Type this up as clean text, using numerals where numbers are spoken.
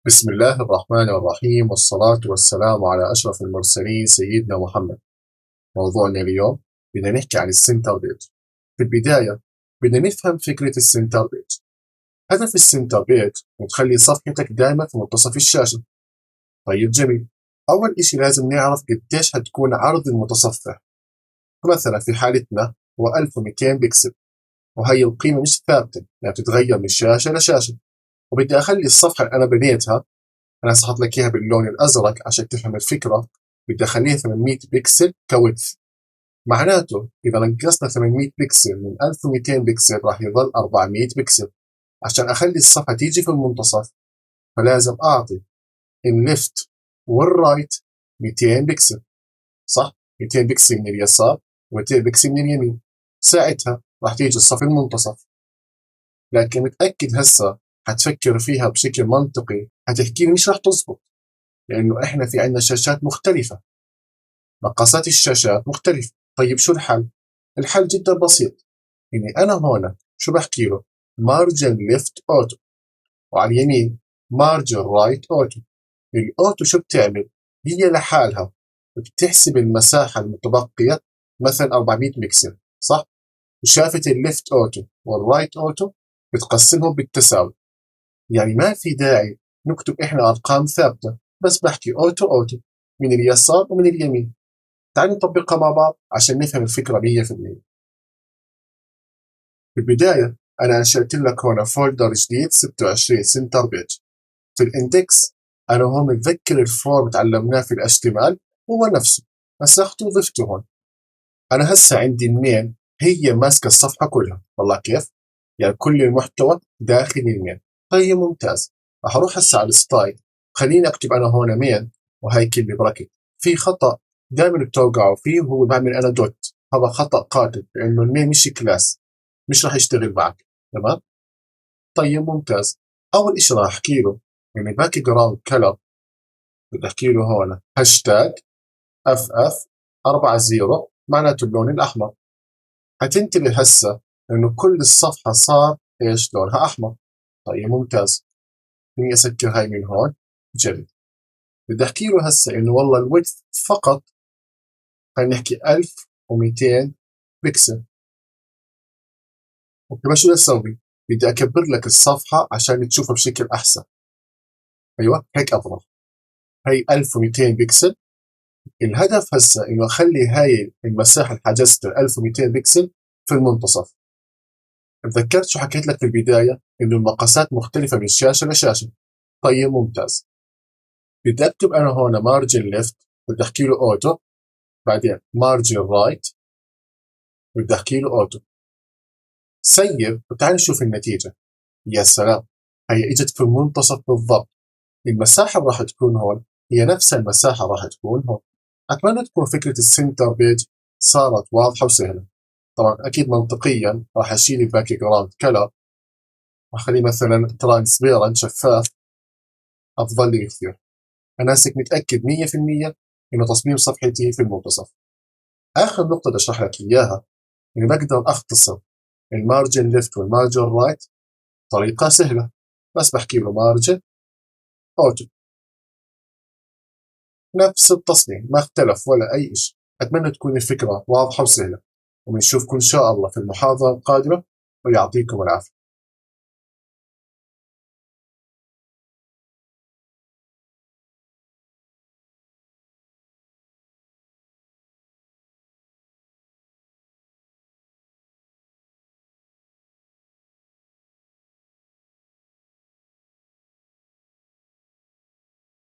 بسم الله الرحمن الرحيم، والصلاة والسلام على أشرف المرسلين سيدنا محمد. موضوعنا اليوم بدنا نحكي عن السنتر بيج. في البداية بدنا نفهم فكرة السنتر بيج. هدف السنتر بيج إنه تخلي صفحتك دائما في منتصف الشاشة. طيب جميل، أول إشي لازم نعرف قديش هتكون عرض المتصفح. مثلا في حالتنا هو 1200 بكسل، وهي القيمة مش ثابتة، يعني بتتغير من شاشة لشاشة. وبدي أخلي الصفحة اللي أنا بنيتها، أنا هحط لك إياها باللون الأزرق عشان تفهم الفكرة. بدي أخليها 800 بكسل كويدث. معناته إذا نقصنا 800 بكسل من 1200 بكسل راح يظل 400 بكسل. عشان أخلي الصفحة تيجي في المنتصف فلازم أعطي الليفت والرايت 200 بكسل، صح؟ 200 بكسل من اليسار و200 بكسل من اليمين. ساعتها راح تيجي الصف المنتصف. لكن متأكد هسه هتفكر فيها بشكل منطقي، هتحكي لي مش راح تزبط، لأنه إحنا في عندنا شاشات مختلفة، مقاسات الشاشات مختلفة. طيب شو الحل؟ الحل جدا بسيط. إني أنا هون شو بحكي له؟ مارجن ليفت أوتو، وعلى اليمين مارجن رايت أوتو. الأوتو شو بتعمل؟ هي لحالها بتحسب المساحة المتبقية، مثلا 400 بكسل، صح؟ وشافت الليفت أوتو والرايت أوتو بتقسمهم بالتساوي. يعني ما في داعي نكتب إحنا أرقام ثابتة، بس بحكي أوتو أوتو من اليسار ومن اليمين. تعالوا نطبقها مع بعض عشان نفهم الفكرة 100%. في البداية أنا أنشأت لك هنا فولدر جديد 26 سنتر بيج. في الإندكس أنا هون متذكر الفورم تعلمناه في HTML هو نفسه، مسحته وضفته هون. أنا هسه عندي المين هي ماسكة الصفحة كلها. والله كيف؟ يعني كل المحتوى داخل المين. طيب ممتاز. راح أروح هسه على الستايل، خليني أكتب أنا هون مين وهي كلمة براكت. في خطأ دائما بتوقعوا فيه، وهو بعمل أنا دوت. هذا خطأ قاتل، لأنه المين مش كلاس، مش راح يشتغل معك. تمام؟ طيب ممتاز. أول إشي راح أحكي له يعني باك جراوند كلر، بدي أحكي له هون هاشتاج FF 40 معناته اللون الأحمر. هتنتبه هسه إنه كل الصفحة صار إيش لونها أحمر. طيب ممتاز. إني أسكر هاي من هون. جميل. بدي أحكي له هسه إنه والله الويدث فقط، خلينا نحكي 1200 بكسل. وكمان شو بدي أسوي؟ بدي أكبر لك الصفحة عشان تشوفها بشكل أحسن. أيوة هيك أفضل. هي 1200 بكسل. الهدف هسه إنه أخلي هاي المساحة اللي حجزتها 1200 بكسل في المنتصف. تذكرت شو حكيت لك في البداية؟ إنه المقاسات مختلفة من شاشة لشاشة. طيب ممتاز. بدي أكتب أنا هون مارجن ليفت، بدي أحكي له أوتو. بعدين مارجن رايت، بدي أحكي له أوتو. سيب وتعال نشوف النتيجة. يا سلام، هي اجت في المنتصف بالضبط. المساحة راح تكون هون هي نفس المساحة راح تكون هون. أتمنى تكون فكرة السنتر بيج صارت واضحة وسهلة. طبعا أكيد منطقيا راح أشيل الباك جراوند كلر، وأخليه مثلا ترانسبيرنت شفاف، أفضل لي كثير. أنا هسه متأكد 100% إنه تصميم صفحتي في المنتصف. آخر نقطة بدي أشرح لك إياها، إني بقدر أختصر المارجن ليفت والمارجن رايت طريقة سهلة. بس بحكي له مارجن أوتو، نفس التصميم ما اختلف ولا أي شيء. أتمنى تكون الفكرة واضحة وسهلة، وبنشوفكم إن شاء الله في المحاضرة القادمة، ويعطيكم العافية.